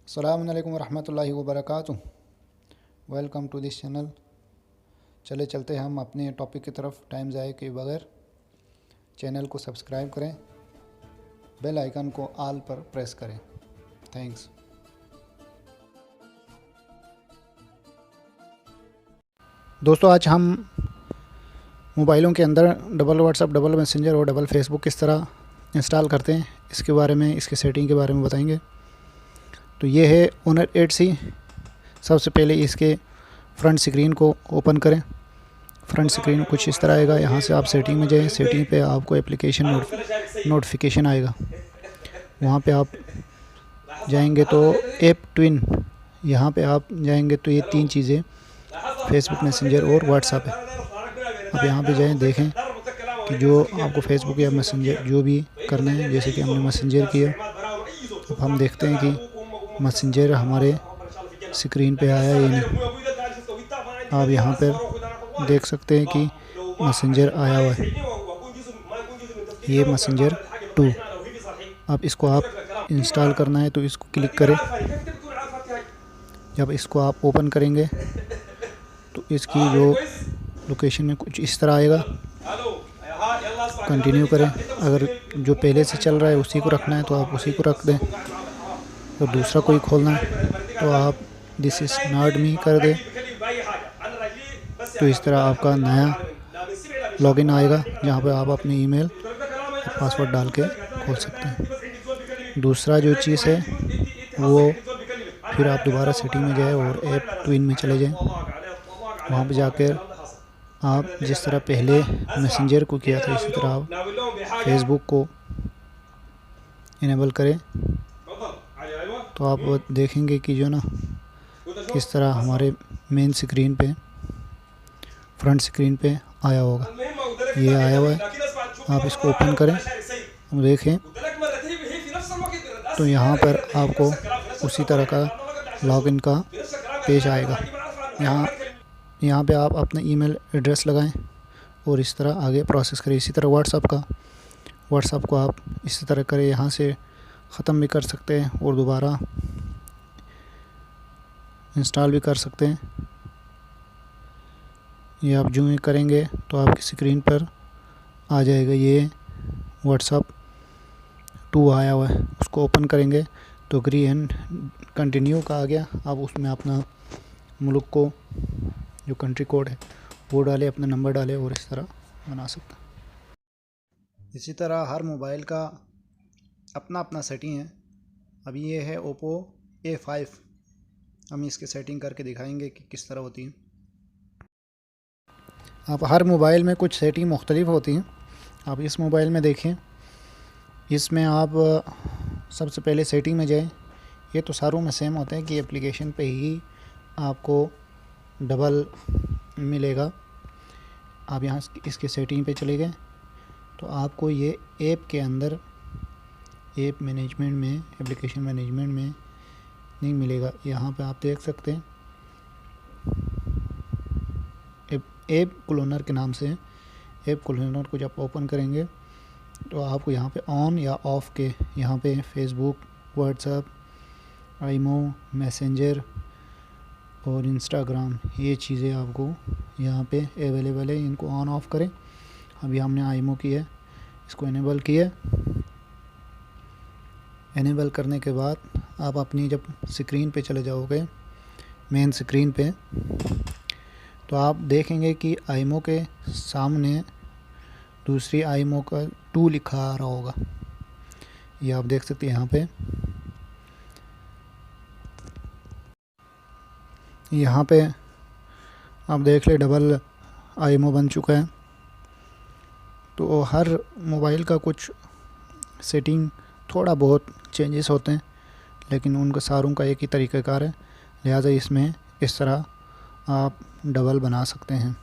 अस्सलामु अलैकुम रहमतुल्लाहि व बरकातुहू। Welcome to this channel. चलते हैं हम अपने टॉपिक की तरफ टाइम ज़ाया के बगैर। चैनल को सब्सक्राइब करें, बेल आइकन को ऑल पर प्रेस करें। थैंक्स। दोस्तों, आज हम मोबाइलों के अंदर डबल व्हाट्सएप, डबल मैसेंजर और डबल फेसबुक किस तरह इंस्टॉल करते हैं, इसके बारे में, इसके सेटिंग के बारे में बताएंगे। तो ये है ओनर 8C। सबसे पहले इसके फ्रंट स्क्रीन को ओपन करें। फ्रंट स्क्रीन कुछ इस तरह आएगा। यहाँ से आप सेटिंग में जाएं। सेटिंग पे आपको एप्लीकेशन नोटिफिकेशन आएगा। वहाँ पे आप जाएंगे तो ऐप ट्विन, यहाँ पे आप जाएंगे तो ये तीन चीज़ें फेसबुक, मैसेंजर और व्हाट्सएप है। अब यहाँ पे जाएं, देखें कि जो आपको फेसबुक या मैसेंजर जो भी करना है, जैसे कि हमने मैसेंजर किया। अब हम देखते हैं कि मैसेंजर हमारे स्क्रीन पे आया या नहीं। आप यहाँ पर देख सकते हैं कि मैसेंजर आया हुआ है। ये मैसेंजर 2। अब इसको आप इंस्टॉल करना है तो इसको क्लिक करें। जब इसको आप ओपन करेंगे तो इसकी जो लोकेशन में कुछ इस तरह आएगा। कंटिन्यू करें। अगर जो पहले से चल रहा है उसी को रखना है तो आप उसी को रख दें। तो दूसरा कोई खोलना है तो आप दिस इज़ नॉट मी कर दें। तो इस तरह आपका नया लॉगिन आएगा, जहाँ पे आप अपनी ईमेल पासवर्ड डाल के खोल सकते हैं। दूसरा जो चीज़ है वो फिर आप दोबारा सेटिंग में जाए और ऐप ट्विन में चले जाएं। वहाँ पे जाकर आप जिस तरह पहले मैसेंजर को किया था, इसी तरह आप फेसबुक को इनेबल करें। तो आप देखेंगे कि जो ना किस तरह हमारे मेन स्क्रीन पे, फ्रंट स्क्रीन पे आया होगा। ये आया हुआ है। आप इसको ओपन करें, देखें तो यहाँ पर आपको उसी तरह का लॉगिन का पेज आएगा। यहाँ पे आप अपना ईमेल एड्रेस लगाएं और इस तरह आगे प्रोसेस करें। इसी तरह व्हाट्सएप को आप इसी तरह करें। यहाँ से ख़त्म भी कर सकते हैं और दोबारा इंस्टॉल भी कर सकते हैं। ये आप जो ही करेंगे तो आपकी स्क्रीन पर आ जाएगा। ये व्हाट्सएप 2 आया हुआ है। उसको ओपन करेंगे तो एग्री एंड कंटिन्यू का आ गया। आप उसमें अपना मुल्क को जो कंट्री कोड है वो डालें, अपना नंबर डालें और इस तरह बना सकते हैं। इसी तरह हर मोबाइल का अपना अपना सेटिंग है। अभी ये है ओप्पो A5। हम इसकी सेटिंग करके दिखाएंगे कि किस तरह होती है। आप हर मोबाइल में कुछ सेटिंग मुख्तलिफ होती हैं। आप इस मोबाइल में देखें, इसमें आप सबसे पहले सेटिंग में जाएं। ये तो सारों में सेम होते हैं कि एप्लीकेशन पे ही आपको डबल मिलेगा। आप यहाँ इसके सेटिंग पे चले गए तो आपको ये ऐप के अंदर, ऐप मैनेजमेंट में, एप्लीकेशन मैनेजमेंट में नहीं मिलेगा। यहाँ पे आप देख सकते हैं ऐप क्लोनर के नाम से। ऐप क्लोनर को जब ओपन करेंगे तो आपको यहाँ पे ऑन या ऑफ़ के, यहाँ पे फेसबुक, व्हाट्सएप, आईमो, मैसेंजर और इंस्टाग्राम, ये चीज़ें आपको यहाँ पे अवेलेबल है। इनको ऑन ऑफ़ करें। अभी हमने आईमो की है, इसको इनेबल किया। इनेबल करने के बाद आप अपनी जब स्क्रीन पे चले जाओगे, मेन स्क्रीन पे, तो आप देखेंगे कि आईमो के सामने दूसरी आईमो का 2 लिखा आ रहा होगा। ये आप देख सकते हैं यहाँ पे। यहाँ पे आप देख ले डबल आईमो बन चुका है। तो हर मोबाइल का कुछ सेटिंग थोड़ा बहुत चेंजेस होते हैं, लेकिन उनका सारों का एक ही तरीक़ाकार है। लिहाजा इसमें इस तरह आप डबल बना सकते हैं।